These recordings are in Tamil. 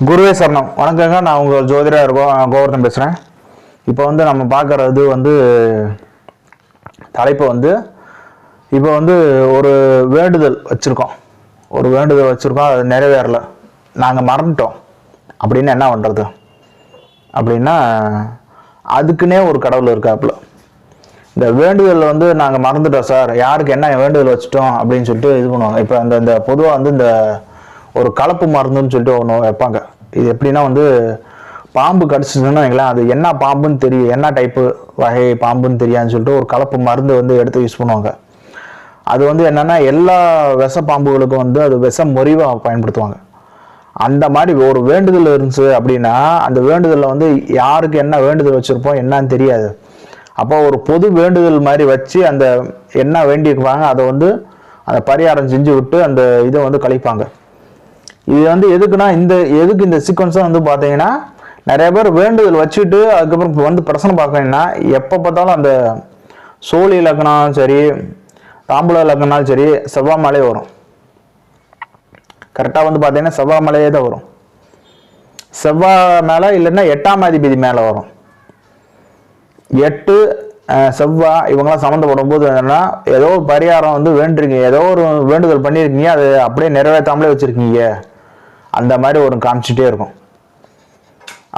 குருவே சரணம். வணக்கங்க. நான் உங்கள் ஜோதிடர் கோவர்தன் பேசுகிறேன். இப்போ நம்ம பார்க்குறது தலைப்பு இப்போ ஒரு வேண்டுதல் வச்சுருக்கோம். அது நிறைவேறலை, நாங்கள் மறந்துட்டோம் அப்படின்னு என்ன பண்ணுறது அப்படின்னா, அதுக்குன்னே ஒரு கடவுள் இருக்காப்புல. இந்த வேண்டுதல் நாங்கள் மறந்துட்டோம் சார், யாருக்கு என்ன வேண்டுதல் வச்சுட்டோம் அப்படின்னு சொல்லிட்டு இது பண்ணுவாங்க. இப்போ இந்த பொதுவாக இந்த ஒரு கலப்பு மருந்துன்னு சொல்லிட்டு ஒன்று வைப்பாங்க. இது எப்படின்னா பாம்பு கடிச்சிச்சுன்னா வைங்களேன், அது என்ன பாம்புன்னு தெரியும், என்ன டைப்பு வகை பாம்புன்னு தெரியாதுன்னு சொல்லிட்டு ஒரு கலப்பு மருந்து எடுத்து யூஸ் பண்ணுவாங்க. அது என்னன்னா எல்லா விஷ பாம்புகளுக்கும் அது விஷ முறிவாக பயன்படுத்துவாங்க. அந்த மாதிரி ஒரு வேண்டுதல் இருந்துச்சு அப்படின்னா, அந்த வேண்டுதலில் யாருக்கு என்ன வேண்டுதல் வச்சுருப்போம் என்னன்னு தெரியாது. அப்போ ஒரு பொது வேண்டுதல் மாதிரி வச்சு அந்த என்ன வேண்டியிருப்பாங்க அதை அந்த பரிகாரம் செஞ்சு விட்டு அந்த இதை கழிப்பாங்க. இது எதுக்குன்னா, எதுக்கு இந்த சீக்வன்ஸை பார்த்தீங்கன்னா, நிறைய பேர் வேண்டுதல் வச்சுட்டு அதுக்கப்புறம் பிரச்சனை பார்க்கணுன்னா, எப்போ பார்த்தாலும் அந்த சோழி இலக்கணம் சரி, தாம்பூல இலக்கணாலும் சரி, செவ்வாய் மலை வரும். கரெக்டாக பார்த்தீங்கன்னா செவ்வாய் மலையே தான் வரும். செவ்வாய் மேலே இல்லைன்னா 8ஆம் அதிபதி மேலே வரும். 8 செவ்வாய் இவங்களாம் சம்மந்தப்படும் போது என்னன்னா, ஏதோ ஒரு பரிகாரம் வேண்டுறீங்க, ஏதோ ஒரு வேண்டுதல் பண்ணியிருக்கீங்க, அது அப்படியே நிறைவேற்றாமலே வச்சுருக்கீங்க, அந்த மாதிரி ஒரு காமிச்சிட்டே இருக்கும்.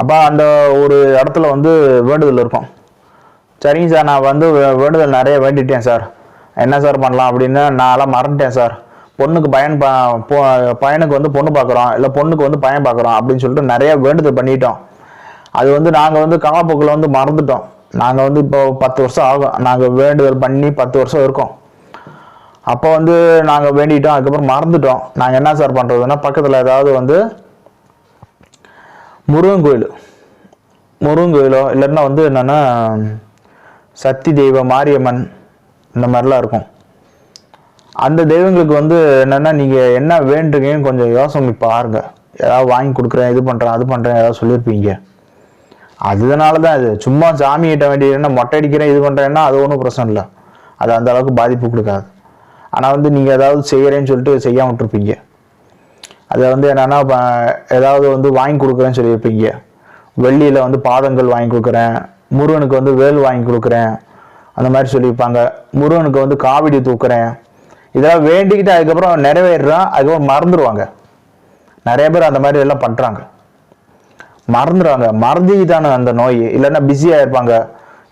அப்போ அந்த ஒரு இடத்துல வேண்டுதல் இருக்கும். சரிங்க சார், நான் வேண்டுதல் நிறைய வேண்டிட்டேன் சார், என்ன சார் பண்ணலாம் அப்படின்னு, நான்லாம் மறந்துட்டேன் சார், பொண்ணுக்கு பையனுக்கு பொண்ணு பார்க்குறோம், இல்லை பொண்ணுக்கு பையன் பார்க்குறோம் அப்படின்னு சொல்லிட்டு நிறைய வேண்டுதல் பண்ணிட்டோம். அது நாங்கள் காலப்போக்கில் மறந்துட்டோம். நாங்கள் இப்போ 10 வருஷம் ஆகும், நாங்கள் வேண்டுதல் பண்ணி 10 வருஷம் இருக்கோம். அப்போ நாங்கள் வேண்டிட்டோம், அதுக்கப்புறம் மறந்துட்டோம். நாங்கள் என்ன சார் பண்ணுறதுன்னா, பக்கத்தில் ஏதாவது முருகன் கோயிலோ இல்லைன்னா என்னென்னா சக்தி தெய்வம், மாரியம்மன், இந்த மாதிரிலாம் இருக்கும். அந்த தெய்வங்களுக்கு என்னென்னா, நீங்கள் என்ன வேண்டுங்கன்னு கொஞ்சம் யோசனை பாருங்க. ஏதாவது வாங்கி கொடுக்குறேன், இது பண்ணுறேன், அது பண்ணுறேன், ஏதாவது சொல்லியிருப்பீங்க. அதனால தான் இது சும்மா சாமிகிட்ட வேண்டியதுன்னா மொட்டை அடிக்கிறேன், இது பண்ணுறேன்னா அது ஒன்றும் பிரச்சனை இல்லை, அது அந்த அளவுக்கு பாதிப்பு கொடுக்காது. ஆனால் நீங்கள் ஏதாவது செய்கிறேன்னு சொல்லிட்டு செய்யாமல் விட்டுருப்பீங்க. அதை என்னென்னா ஏதாவது வாங்கி கொடுக்குறேன்னு சொல்லியிருப்பீங்க. வெள்ளியில் பாதங்கள் வாங்கி கொடுக்குறேன், முருகனுக்கு வேல் வாங்கி கொடுக்குறேன், அந்த மாதிரி சொல்லியிருப்பாங்க. முருகனுக்கு காவடி தூக்குறேன், இதெல்லாம் வேண்டிக்கிட்டு அதுக்கப்புறம் நிறைவேறுறான், அதுக்கப்புறம் மறந்துடுவாங்க. நிறைய பேர் அந்த மாதிரி எல்லாம் பண்ணுறாங்க, மறந்துடுவாங்க. மறந்துதானே அந்த நோய். இல்லைன்னா பிஸியாக இருப்பாங்க,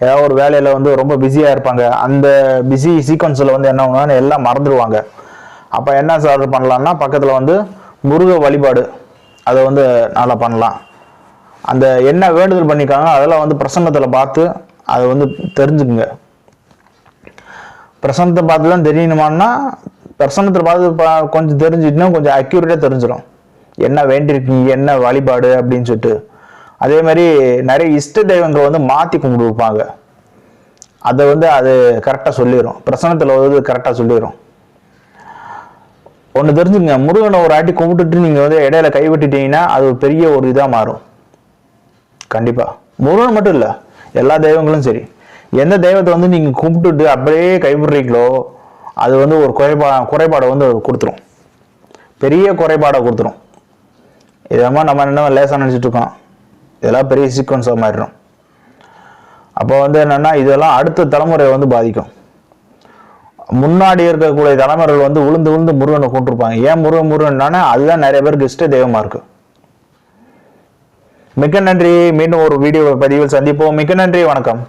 ஏதாவது ஒரு வேலையில் ரொம்ப பிஸியாக இருப்பாங்க. அந்த பிஸி சீக்வன்ஸில் என்ன பண்ணுவாங்க, எல்லாம் மறந்துடுவாங்க. அப்போ என்ன சார் பண்ணலான்னா, பக்கத்தில் முருக வழிபாடு அதை நல்லா பண்ணலாம். அந்த என்ன வேண்டுதல் பண்ணியிருக்காங்க அதெல்லாம் பிரசன்னத்தில் பார்த்து அதை தெரிஞ்சுக்குங்க. பிரசன்னத்தை பார்த்து தான் தெரியணுமான்னா, பிரசன்னத்தில் பார்த்து கொஞ்சம் தெரிஞ்சுட்டுனா கொஞ்சம் அக்யூரேட்டாக தெரிஞ்சிடும் என்ன வேண்டியிருக்கீங்க, என்ன வழிபாடு அப்படின்னு சொல்லிட்டு. அதே மாதிரி நிறைய இஷ்ட தெய்வங்கள் மாற்றி கும்பிடுப்பாங்க. அதை அது கரெக்டாக சொல்லிடும், பிரசனத்தில் கரெக்டாக சொல்லிடும். ஒன்று தெரிஞ்சுங்க, முருகனை ஒரு ஆட்டி கும்பிட்டுட்டு நீங்கள் இடையில கைவிட்டுட்டீங்கன்னா அது பெரிய ஒரு இதாக மாறும். கண்டிப்பாக முருகன் மட்டும் இல்லை, எல்லா தெய்வங்களும் சரி. எந்த தெய்வத்தை நீங்கள் கும்பிட்டுட்டு அப்படியே கைவிடுறீங்களோ அது ஒரு குறைபாடை கொடுத்துரும், பெரிய குறைபாடை கொடுத்துரும். இதெல்லாம் நம்ம என்ன லேசாக நினச்சிட்டு இருக்கோம், இதெல்லாம் பெரிய சீக்வன்ஸாக மாறிடும். அப்போ என்னென்னா, இதெல்லாம் அடுத்த தலைமுறை பாதிக்கும். முன்னாடி இருக்கக்கூடிய தலைமுறைகள் உளுந்து முருகனை கொண்டிருப்பாங்க. ஏன் முருகன்னா அதுதான் நிறைய பேருக்கு இஷ்ட தெய்வமாக இருக்கு. மிக்க நன்றி. மீண்டும் ஒரு வீடியோ பதிவில் சந்திப்போம். மிக்க நன்றி. வணக்கம்.